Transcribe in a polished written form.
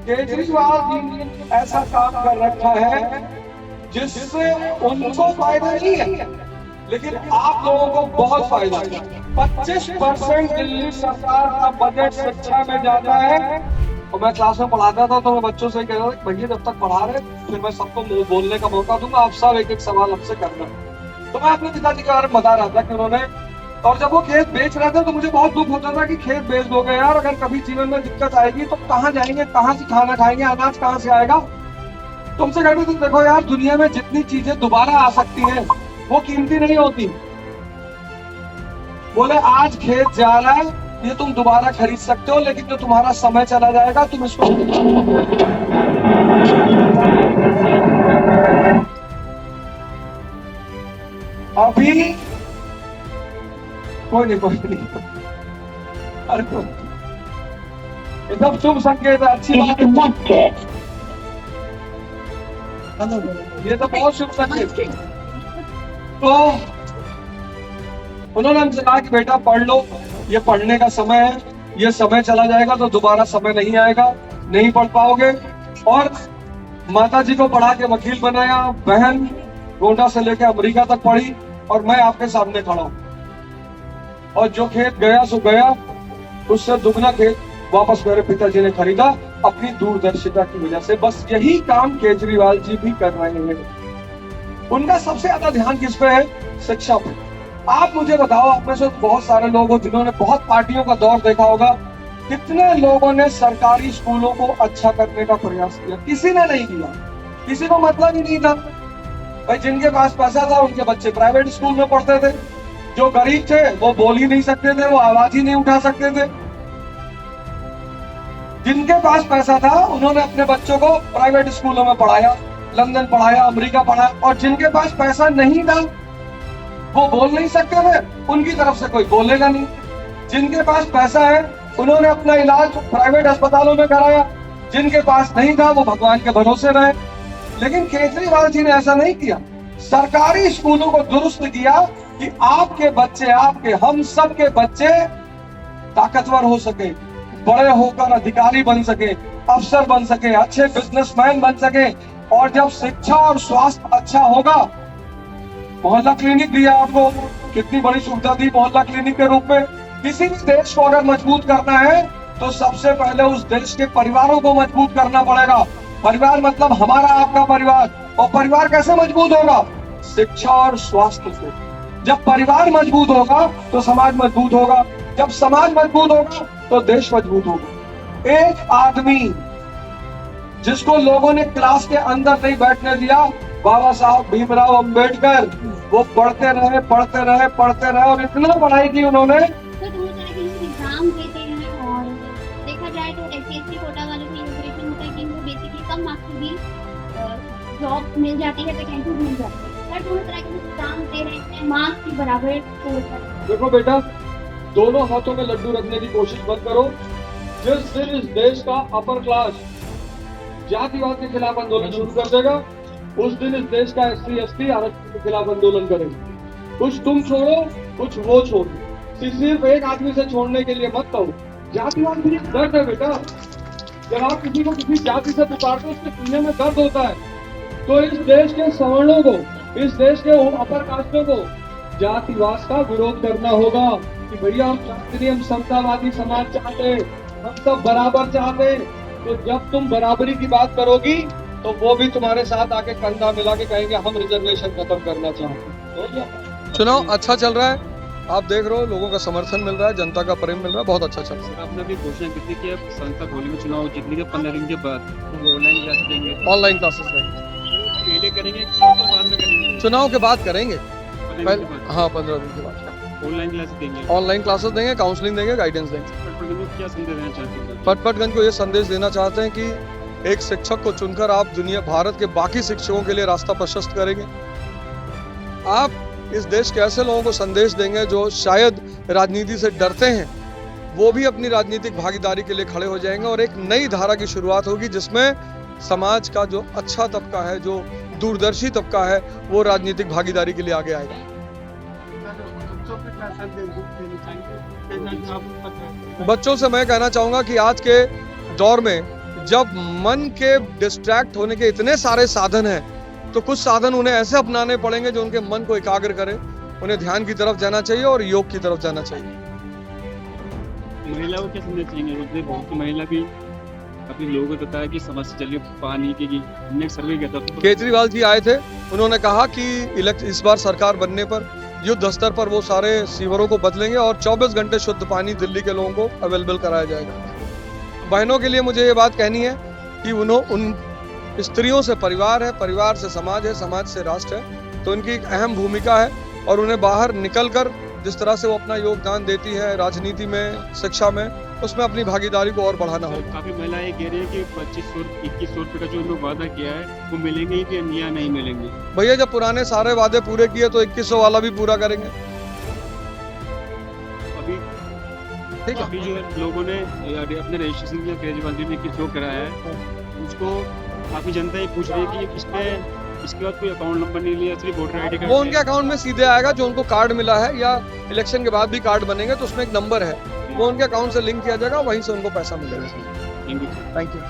केजरीवाल जी ने ऐसा काम कर रखा है जिससे उनको फायदा नहीं है, लेकिन आप लोगों को बहुत फायदा है। 25% दिल्ली सरकार का बजट शिक्षा में जाता है। और मैं क्लास में पढ़ाता था तो मैं बच्चों से कहता था कि भैया जब तक पढ़ा रहे फिर मैं सबको बोलने का मौका दूंगा, आप सब एक एक सवाल हमसे करना। तो मैं अपने पिताजी के बारे में बता रहा था कि उन्होंने, और जब वो खेत बेच रहे थे तो मुझे बहुत दुख होता था कि खेत बेच दोगे यार, अगर कभी जीवन में दिक्कत आएगी तो कहाँ जाएंगे, कहाँ से खाना खाएंगे, अनाज कहाँ से आएगा। तुमसे कहते थे देखो यार, दुनिया में जितनी चीजें दोबारा आ सकती हैं वो कीमती नहीं होती। बोले आज खेत जा रहा है, ये तुम दोबारा खरीद सकते हो, लेकिन जो तुम्हारा समय चला जाएगा तुम इसको अभी कोई नहीं अरे एकदम शुभ संकेत है, अच्छी बात है, ये तो बहुत शुभ संकेत। तो उन्होंने हमसे कहा कि बेटा पढ़ लो, ये पढ़ने का समय है, ये समय चला जाएगा तो दोबारा समय नहीं आएगा, नहीं पढ़ पाओगे। और माता जी को पढ़ा के वकील बनाया, बहन गोंडा से लेकर अमेरिका तक पढ़ी, और मैं आपके सामने खड़ा हूं। और जो खेत गया सो गया, उससे दुगना खेत वापस मेरे पिताजी ने खरीदा अपनी दूरदर्शिता की वजह से। बस यही काम केजरीवाल जी भी कर रहे हैं। उनका सबसे ज्यादा ध्यान किस पे है? शिक्षा पे। आप मुझे बताओ, आप में से बहुत सारे लोग हो जिन्होंने बहुत पार्टियों का दौर देखा होगा, कितने लोगों ने सरकारी स्कूलों को अच्छा करने का प्रयास किया? किसी ने नहीं किया, किसी को मतलब ही नहीं था। भाई जिनके पास पैसा था उनके बच्चे प्राइवेट स्कूल में पढ़ते थे, जो गरीब थे वो बोल ही नहीं सकते थे, वो आवाज ही नहीं उठा सकते थे। जिनके पास पैसा था उन्होंने अपने बच्चों को प्राइवेट स्कूलों में पढ़ाया, लंदन पढ़ाया, अमेरिका पढ़ाया। और जिनके पास पैसा नहीं था, वो बोल नहीं सकते थे, उनकी तरफ से कोई बोलेगा नहीं। जिनके पास पैसा है उन्होंने अपना इलाज प्राइवेट अस्पतालों में कराया, जिनके पास नहीं था वो भगवान के भरोसे रहे। लेकिन केजरीवाल जी ने ऐसा नहीं किया, सरकारी स्कूलों को दुरुस्त किया कि आपके बच्चे, आपके हम सब के बच्चे ताकतवर हो सके, बड़े होकर अधिकारी बन सके, अफसर बन सके, अच्छे बिजनेसमैन बन सके। और जब शिक्षा और स्वास्थ्य अच्छा होगा, मोहल्ला क्लिनिक दिया आपको, कितनी बड़ी सुविधा दी मोहल्ला क्लिनिक के रूप में। किसी भी देश को अगर मजबूत करना है तो सबसे पहले उस देश के परिवारों को मजबूत करना पड़ेगा। परिवार मतलब हमारा आपका परिवार। और परिवार कैसे मजबूत होगा? शिक्षा और स्वास्थ्य से। जब परिवार मजबूत होगा तो समाज मजबूत होगा, जब समाज मजबूत होगा तो देश मजबूत होगा। एक आदमी जिसको लोगों ने क्लास के अंदर नहीं बैठने दिया, बाबा साहब भीमराव अंबेडकर, वो पढ़ते रहे पढ़ते रहे पढ़ते रहे और इतना पढ़ाई की उन्होंने। तो एग्जाम देते हैं और देखा जाए तो एससीएसटी कोटा वालों की इनोग्रेशन होता है कि वो बेसिकली कम मार्क्स भी जॉब मिल जाती है, वैकेंसी मिल जाती है। हर दोनों तरह के एग्जाम दे रहे हैं, मार्क्स की बराबर होता है। देखो बेटा, दोनों हाथों में लड्डू रखने की कोशिश मत करो। जिस दिन इस देश का अपर क्लास जातिवाद के खिलाफ आंदोलन शुरू कर देगा, उस दिन इस देश का एससी एसटी आरक्षण के खिलाफ आंदोलन करेंगे। कुछ तुम छोड़ो, कुछ वो छोड़ो, सिर्फ एक आदमी से छोड़ने के लिए मत कहो। जातिवाद भी एक दर्द है बेटा। जब आप किसी को किसी जाति से पुकारते हो, उसके सीने में दर्द होता है। तो इस देश के सवर्णों को, इस देश के अपर कास्टों को जातिवाद का विरोध करना होगा कि भैया हम चाहते नहीं, हम समतावादी समाज चाहते, हम सब बराबर चाहते। तो जब तुम बराबरी की बात करोगी तो वो भी तुम्हारे साथ आके कंधा मिला के कहेंगे हम रिजर्वेशन खत्म करना चाहते हैं। चुनाव अच्छा चल रहा है, आप देख रहे हो, लोगों का समर्थन मिल रहा है, जनता का प्रेम मिल रहा है, बहुत अच्छा चल रहा है। आपने भी घोषणा की थी कि अब संसद होली में चुनाव जीतने के 15 दिन के बाद ऑनलाइन क्लास देंगे, ऑनलाइन क्लासेस देंगे। पहले करेंगे चुनाव के बाद में करेंगे? चुनाव के बाद करेंगे, पहले हाँ 15 दिन के बाद ऑनलाइन क्लास देंगे, ऑनलाइन क्लासेस देंगे, काउंसलिंग देंगे, गाइडेंस देंगे। क्या संदेश देना चाहते हैं? फटफटगंज को ये संदेश देना चाहते हैं कि एक शिक्षक को चुनकर आप दुनिया भारत के बाकी शिक्षकों के लिए रास्ता प्रशस्त करेंगे। आप इस देश के ऐसे लोगों को संदेश देंगे जो शायद राजनीति से डरते हैं, वो भी अपनी राजनीतिक भागीदारी के लिए खड़े हो जाएंगे और एक नई धारा की शुरुआत होगी जिसमें समाज का जो अच्छा तबका है, जो दूरदर्शी तबका है, वो राजनीतिक भागीदारी के लिए आगे आएगा। बच्चों से मैं कहना चाहूंगा कि आज के दौर में जब मन के डिस्ट्रैक्ट होने के इतने सारे साधन हैं तो कुछ साधन उन्हें ऐसे अपनाने पड़ेंगे जो उनके मन को एकाग्र करे। उन्हें ध्यान की तरफ जाना चाहिए और योग की तरफ जाना चाहिए। महिलाओं को क्या समझना चाहिए? जैसे बहुत सी महिला भी अपने लोगों को बताया कि समस्या चल रही है पानी की। हमने एक सर्वे किया था तो केजरीवाल जी आए थे, उन्होंने कहा कि इस बार सरकार बनने पर युद्ध स्तर पर वो सारे सीवरों को बदलेंगे और 24 घंटे शुद्ध पानी दिल्ली के लोगों को अवेलेबल कराया जाएगा। बहनों के लिए मुझे ये बात कहनी है कि उन स्त्रियों से परिवार है, परिवार से समाज है, समाज से राष्ट्र है, तो उनकी एक अहम भूमिका है और उन्हें बाहर निकलकर जिस तरह से वो अपना योगदान देती है राजनीति में, शिक्षा में, उसमें अपनी भागीदारी को और बढ़ाना होगा। काफी महिलाएं कह रही है कि 2500-2100 रुपए का जो उन्होंने वादा किया है वो मिलेंगे ही कि या नहीं मिलेंगे। भैया जब पुराने सारे वादे पूरे किए तो 2100 वाला भी पूरा करेंगे। अभी ठीक है, अभी जो लोगों ने अपने रजिस्ट्रेशन किया केजरीवाल जी ने कि जो कराया है उसको काफी जनता ये पूछ रही है कि इसके बाद कोई अकाउंट नंबर नहीं लिया, सिर्फ वोटर आईडी कार्ड। वो उनके अकाउंट में सीधे आएगा जो उनको कार्ड मिला है, या इलेक्शन के बाद भी कार्ड बनेंगे तो उसमें एक नंबर है, वो उनके अकाउंट से लिंक किया जाएगा, वहीं से उनको पैसा मिलेगा। Thank you. Thank you.